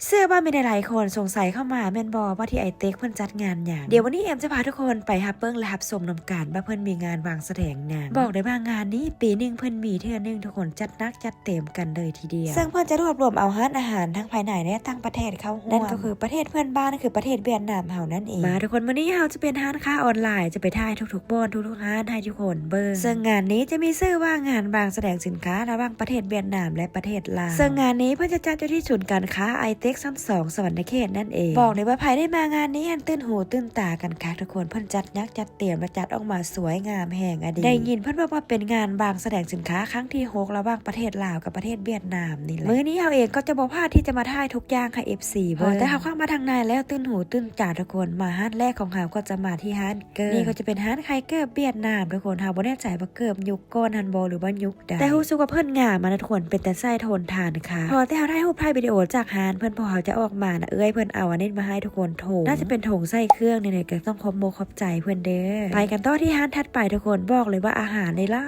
เสื้อบ้านไม่ได้หลายคนสงสัยเข้ามาแมนบอว่าที่ไอเต็กเพิ่นจัดงานอย่างเดี๋ยววันนี้เอ็มจะพาทุกคนไปฮับเบิ้งและฮับชมนำการว่าเพิ่นมีงานวางแสดงงานบอกได้ว่างานนี้ปีหนึ่งเพิ่นมีเทื่อนึงทุกคนจัดนักจัดเต็มกันเลยทีเดียวซึ่งเพิ่นจะรวบรวมเอาอาหารทั้งภายในและต่างประเทศเข้าร่วมนั่นก็คือประเทศเพื่อนบ้านคือประเทศเวียดนามเฮานั่นเองมาทุกคนวันนี้เฮาจะเป็นร้านค้าออนไลน์จะไปถ่ายทุกๆบอนทุกๆร้านให้ทุกคนเบิ้งซึ่งงานนี้จะมีชื่อว่างานวางแสดงสินค้าระหว่างประเทศเวียดนามและประเทศลาวซึ่งงานนี้เพิ่นจะจัดอยู่ที่ศูนย์การค้าไอเต็กชั้น2สวรรค์เขตนั่นเองบอกเลยว่าภายได้มางานนี้อันตื่นหูตื่นตากันค่ะทุกคนเพิ่นจัดยักษ์จัดเตรียมและจัดออกมาสวยงามแห่งอดีตได้ยินเพิ่นบอกว่าเป็นงานบางแสดงสินค้าครั้งที่6ระหว่างประเทศลาวกับประเทศเวียดนามนี่แหละมื้อนี้เราเองก็จะบ่พลาดที่จะมาถ่ายทุกอย่างค่ะ FC เบิ่งแต่เฮาเข้ามาทางในแล้วตื่นหูตื่นตาทุกคนมาร้านแรกของเฮาก็จะมาที่ร้านเกิร์นี่ก็จะเป็นร้านไข่เกิร์เวียดนามทุกคนเฮาบ่แน่ใจว่าเกิร์ยุคก่อนฮันบ่หรือว่ายุคใดแต่รู้สึกว่าเพิ่นงามมาทุกคนเป็นแต่ไส้โทนทานค่ะพอแต่เฮาได้รูปถ่ายวิดีโอจากร้านเพิ่นพอเฮาจะออกมานะเพิ่นเอาอันนี้มาให้ทุกคนโถน่าจะเป็นถงใส่เครื่องเนี่ยก็ต้องขอบใจเพื่อนเด้อไปกันต่อที่ร้านถัดไปทุกคนบอกเลยว่าอาหารในร้าน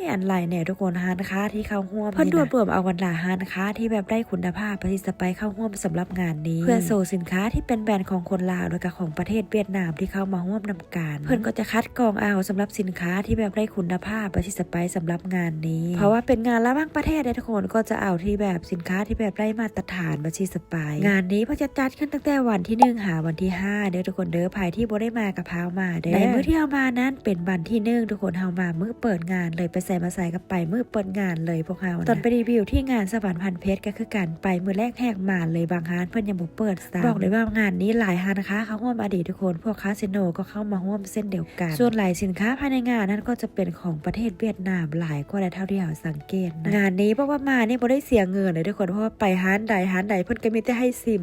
อันไรเนี่ยทุกคนร้านค้าที่เข้าร่วมเพิ่นรวบรวมเอาวันละร้านค้าที่แบบได้คุณภาพประสิทธิ์ไปเข้าร่วมสำหรับงานนี้เพื่อโชว์สินค้าที่เป็นแบรนด์ของคนลาวและก็ของประเทศเวียดนามที่เข้ามาร่วมนำการเพิ่นก็จะคัดกรองเอาสำหรับสินค้าที่แบบได้คุณภาพประสิทธิ์ไปสำหรับงานนี้เพราะว่าเป็นงานระหว่างประเทศทุกคนก็จะเอาที่แบบสินค้าที่แบบได้มาตรฐานประสิทธิ์ไปงานนี้เพิ่นจะจัดขึ้นตั้งแต่วันที่1หาวันที่5เด้อทุกคนเด้อภายที่บ่ได้มากับพาวมาเด้อในมื้อที่เฮามานั้นเป็นวันที่1ทุกคนเฮามามื้อเปิดงานเลยไปใส่มาใส่กับไปมื้อเปิดงานเลยพวกเฮาตอนไปรีวิวที่งานสวรรค์พันเพชรก็คือการไปมื้อแรกแหกมาเลยบางร้านเพิ่นยังบ่เปิดซะบอกเลยว่างานนี้หลายร้านนะคะเขาร่วมอดีตทุกคนพวกคาสิโนก็เข้ามาร่วมเส้นเดียวกันส่วนหลายสินค้าภายในงานนั้นก็จะเป็นของประเทศเวียดนามหลายกว่าเท่าที่เฮาสังเกตนะงานนี้เพราะว่ามานี่บ่ได้เสียเงินเลยทุกคนเพราะว่าไปร้านใดเพิ่นก็มีแต่ให้ซิ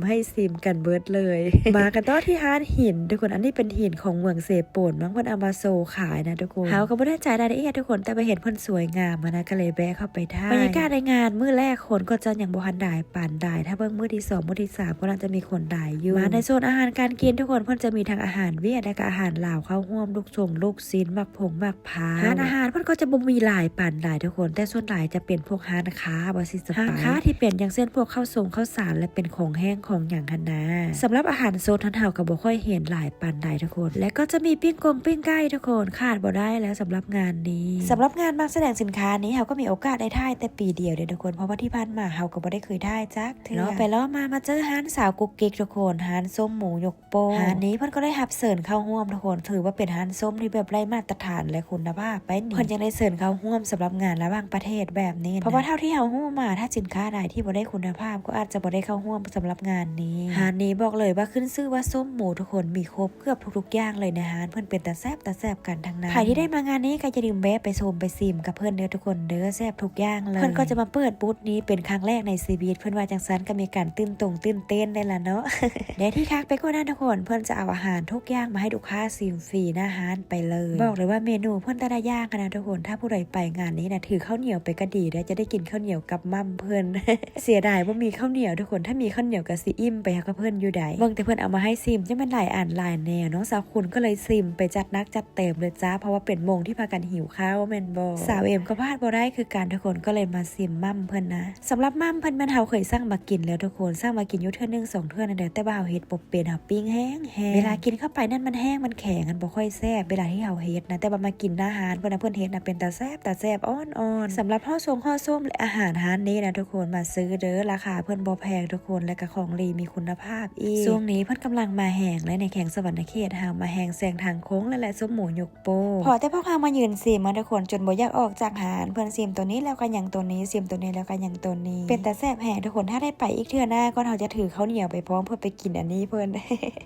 มกันเบิดเลย มากันต่อที่ร้านหินทุกคนอันนี้เป็นหินของเมืองเซโปนมั้งเพิ่นเอามาโซขายนะทุกคนเฮาก็บ่ได้ใจรายละเอียดทุกคนแต่ไปเห็นเพิ่นสวยงามนะก็เลยแวะเข้าไปถ่ายบรรยากาศในงานมื้อแรกคนก็จะยังบ่ทันได้ปานใดถ้าเบิ่งมื้อที่2มื้อที่3ก็น่าจะมีคนได้อยู่มาในโซนอาหารการกินทุกคนเพิ่นจะมีทั้งอาหารเวียดและก็อาหารลาวเข้าร่วมลูกชิ้นมักผงมักพร้าวร้านอาหารเพิ่นก็จะบ่มีหลายปานใดทุกคนแต่ส่วนหลายจะเป็นพวกร้านค้าบ่สิสปายร้านค้าที่เป็นอย่างเช่นพวกข้าวสารและเป็นของแห้งของหยังหั่นนะสำหรับอาหารโซนทันเฮาก็บ่ค่อยเห็นหลายปานใดทุกคนและก็จะมีปิ้งไก่ทุกคนขาดบ่ได้แล้วสำหรับงานนี้สำหรับงานบางแสดงสินค้านี้เฮาก็มีโอกาสได้ถ่ายแต่ปีเดียวเด้อทุกคนเพราะว่าที่ผ่านมาเฮาก็บ่ได้เคยถ่ายจักเทื่อไปล้อมาเจอร้านสาวกุ๊กกิ๊กทุกคนร้านส้มหมูยกโป้ร้านนี้เพิ่นก็ได้รับเชิญเข้าร่วมทุกคนถือว่าเป็นร้านส้มที่แบบไร้มาตรฐานและคุณภาพไปนี่เพิ่นยังได้เชิญเข้าร่วมสำหรับงานระหว่างประเทศแบบนี้เพราะว่าเท่าที่เฮาฮู้มาถ้าสินค้าใดที่บ่ได้คุณภาพก็อาจจะบ่ได้เข้าร่วมสำหรับงานนี้ร้านนี้บอกเลยว่าขึ้นชื่อว่าส้มหมูทุกคนมีครบเกือบทุกๆอย่างเลยนะร้านเพิ่นเป็นตาแซ่บกันทั้งนั้นใครที่ได้มางานนี้ก็อย่าลืมแวะไปชมไปซิมกับเพิ่นเด้อทุกคนเด้อแซ่บทุกอย่างเลยเพิ่นก็จะมาเปิดบูธนี้เป็นครั้งแรกในชีวิตเพิ่นว่าจังซั่นก็มีการตื่นเต้นได้ละเนาะ และที่คักไปกว่านั้นทุกคนเพิ่นจะเอาอาหารทุกอย่างมาให้ลูกค้าซิมฟรีหน้าร้านไปเลยบอกเลยว่าเมนูเพิ่นแต่ละอย่างนะทุกคนถ้าผู้ใดไปงานนี้นะถือข้าวเหนียวไปก็ดีได้จะได้กินข้าวเหนียวกับมั่มเพิ่น เสียดายว่ามีข้าวเหนียวทุกคนถ้ามีข้าวเหนียวกับซีอิ่มไปหากับเพิ่นอยู่ใดเบิ่งแต่เพิ่นเอามาให้ซิมจะมันหลายอันหลายแนวน้องสาวคุณก็เลยซิมไปจัดนักจัดเต็มเลยจ้าเพราะว่าเป็นโมงที่พากันหิวข้าวแม่นบ่สาวเอ็มก็พลาดบ่ได้คือการทุกคนก็เลยมาซิมมั่มเพิ่นนะสำหรับมั่มเพิ่นมันเฮาเคยสั่งมากินแล้วทุกคนสั่งมากินอยู่เทื่อนึง2เทื่อนั่นแหละแต่ว่าเฮาเฮ็ดบ่เป็นเฮาปิ้งแห้งเวลากินเข้าไปนั่นมันแห้งมันแข็งกันบ่ค่อยแซ่บเวลาที่เฮาเฮ็ดนะแต่ว่ามากินอาหารเพิ่นเฮ็ดนะเป็นตาแซ่บอ่อนๆสำหรับห่อส้มและอาหารร้านนี้นะทุกคนมาซื้อเด้อราคาเพิ่นบ่แพงทุกคนและก็ของดีมีคุณภาพอีกช่วงนี้เพิ่นกำลังมาแห้งและในแข่งสวรรค์เขตเฮามาแห้งแซงทางโค้งและส้มหมูยกโป้พอแต่พวกเฮามายืนซิมมาทุกคนจนบ่อยากออกจากร้านเพิ่นซิมตัวนี้แล้วก็ยังตัวนี้ซิมตัวนี้แล้วก็ยังตัวนี้เป็นตาแซ่บแห้งทุกคนถ้าได้ไปอีกเทื่อหน้าก็เฮาจะถือข้าวเหนียวไปพร้อมเพื่อไปกินอันนี้เพิ่น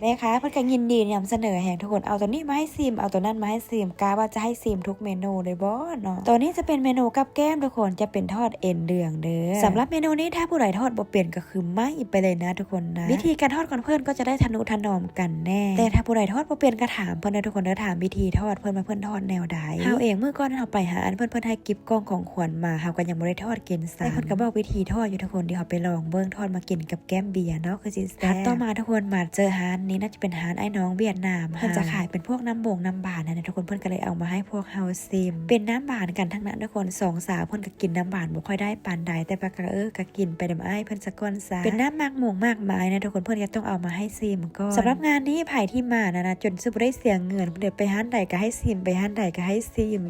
แม่ค้าเพิ่นก็ยินดีนำเสนอแห่งทุกคนเอาตัวนี้มาให้ซิมเอาตัวนั้นมาให้ซิมกาว่าจะให้ซิมทุกเมนูเลยบ่เนาะตัวนี้จะเป็นเมนูกับแก้มทุกคนจะเป็นทอดเอ็นเดืองเด้อสำหรับเมนูนี้ถ้าผู้ใดทอดบ่เป็นก็คือไหม้ไปเลยนะทุกคนนะวิธีการทอดของเพิ่นก็จะได้ทนุถนอมกันแน่แต่ถ้าผู้ใดทอดบ่เป็นก็ถามเพิ่นนะทุกคนเด้อถามวิธีทอดเพิ่นมาเพิ่นทอดแนวใดเฮาเองเมื่อก่อนเฮาไปหาอัน เพิ่นให้กิฟต์กล้องของขวัญมาเฮาก็ยังบ่ได้ทอดกินซะแต่เพิ่นก็บอกวิธีทอดอยู่ทุกคนเดี๋ยวเฮาไปลองเบิ่งทอดมากินกับแก้มเบียร์เนาะคือสิแซ่บต่อมาทุกคนมาเจอร้านนี้น่าจะเป็นร้านไอ้น้องเวียดนามเพิ่นจะขายเป็นพวกน้ำบานนะทุกคนเพิ่นก็เลยเอามาให้พวกเฮาซิมเป็นน้ำบานกันทั้งนั้นทุกคน2 สาวเพิ่นก็กินน้ำบานบ่ค่อยได้ปานใดแต่ปากก็กินไปนำอ้ายเพิ่นสักก้อนซะเป็นน้ำมากหมู่มากมายนะทุกคนเพิ่นก็ต้องเอามาให้ซิมก่อนสำหรับงานนี้ไผที่มานะจนซื้อบ่ได้เสียเงินเดี๋ยวไปร้านใดก็ให้ซิมไปร้านใดก็ให้ซิม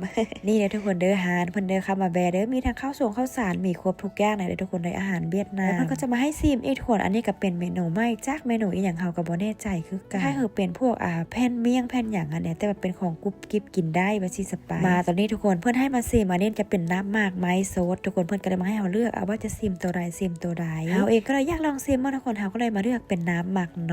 นี่เด้อทุกคนเด้อร้านเพิ่นเด้อค่ะมาแบเด้อมีทั้งข้าวสารมีครบทุกอย่างนะเด้อทุกคนได้อาหารเวียดนามแล้วเพิ่นก็จะมาให้ซิมอีกทุกคนอันนี้ก็เป็นเมนูใหม่จากเมนูอีหยังเฮาก็บ่แน่ใจคือกันถ้าเป็นพวกแผ่นเมี่ยงแผ่นหยังอันเนี้ยแต่มันเป็นของกรุบกริบกินได้ว่าสิสปายมาตอนนี้ทุกคนเพิ่นให้มาซิมอันนี้จะเป็นน้ำหมากไม้โซดทุกคนเพิ่นก็เลยมาให้เฮาเลือกเอาว่าจะซิมตัวใดซิมตัวใดเฮาเองก็เลยอยากลองซิมทุกคนเฮาก็เลยมาเลือกเป็นน้ำหมากน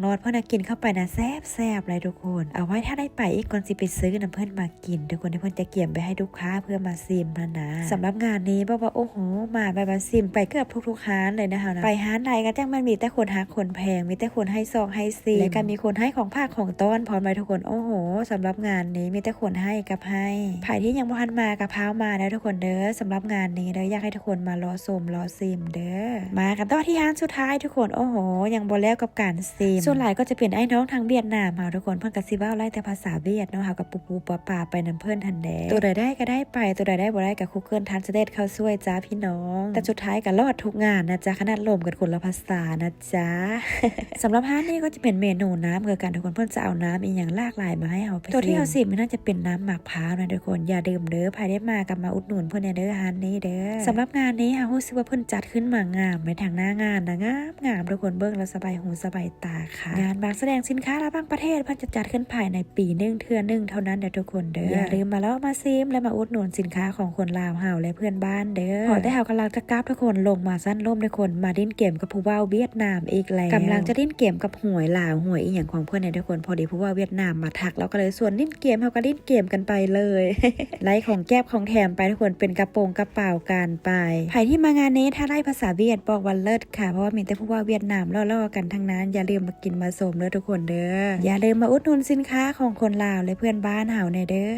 อดเพิ่นกินเข้าไปนะแซ่บเลยทุกคนเอาไว้ถ้าได้ไปอีกก่อนสิไปซื้อน้ำเพิ่นมากินทุกคนที่เพิ่นจะเกี่ยมไปให้ลูกค้าเพื่อมาซิมนะสำหรับงานนี้บอกว่าโอ้โหมาแบบซิมไปเกือบทุกร้านเลยนะคะไปร้านใดก็จังมันมีแต่คนหาคนแพงมีแต่คนให้ซองให้ซิมและก็มีคนให้ของภาคของต้อนพร้อมเลยทุกคนโอ้โหสำหรับงานนี้มีแต่คนให้กับให้ไผที่ยังบ่ทันมากับพาวมาแล้วทุกคนเด้อสำหรับงานนี้เด้ออยากให้ทุกคนมารอชมรอซิมเด้อมากันต่อที่ร้านสุดท้ายทุกคนโอ้โหยังบ่แล้วกับการซิมส่วนหลายก็จะเป็นไอ้น้องทางเวียดนามเฮาทุกคนเพิ่นก็สิเว้าไล่แต่ภาษาเวียดเนาะเฮากับปูป่าไปนำเพิ่นทันแดตัวใดได้ก็ได้ไปตัวใดได้บ่ได้ก็คุกเกิลทันสเตทเข้าช่วยจ้าพี่น้องแต่สุดท้ายก็รอดทุกงานนะจ๊ะขนาดลมกันคนละภาษานะจ๊ะ สำหรับร้านนี้ก็จะเป็นเมนูน้ำเกี่ยวกันทุกคนเพิ่นจะเอาน้ำอีกอย่างหลากหลายมาให้เฮาตัวที่เฮาซิมน่าจะเป็นน้ำหมากพร้าวนะทุกคนอย่าดื่มเด้อภายได้มากับมาอุดหนุนเพิ่นเด้อร้านนี้เด้อสำหรับงานนี้เฮารู้สึกว่าเพิ่นจัดขึ้นมางามในทางหน้างานนะงามทุกคนเบิ่งแล้วสบายหูสบายตาค่ะงานบางแสดงสินค้าระบางประเทศเพิ่นจะจัดขึ้นภายในปีนึงเทื่อนึงเท่านั้นเด้อทุกคนเด้ออย่าลืมมาแล้วมาซิมและมาอุดหนุนสินค้าของคนลาวเฮาและเพื่อนบ้านเด้อขอได้เฮากำลังจะกราบทุกคนลงมาสั้นล่มทุกคนมาดิ้นเกมกับผู้ว่าเวียดนามอีกแล้วกำลังจะดิ้นเกมกับหวยลาวหวยอีหยังของเพื่อนเนี่ยทุกคนพอดีผู้ว่าเวียดนามมาทักแล้วก็เลยส่วนดิ้นเกมเฮาก็ดิ้นเกมกันไปเลย ไล่ของแก้บของแถมไปทุกคนเป็นกระโปรงกระเป๋ากันไปใครที่มางานนี้ถ้าได้ภาษาเวียดบอกวันเลิศค่ะเพราะว่ามีแต่ผู้ว่าเวียดนามล่อๆกันทั้งนั้นอย่าลืมมากินมาชมเด้อทุกคนเด้ออย่าลืมมาอุดหนุนสินค้าของคนลาวและเพื่อนบ้านเฮาในเด้อ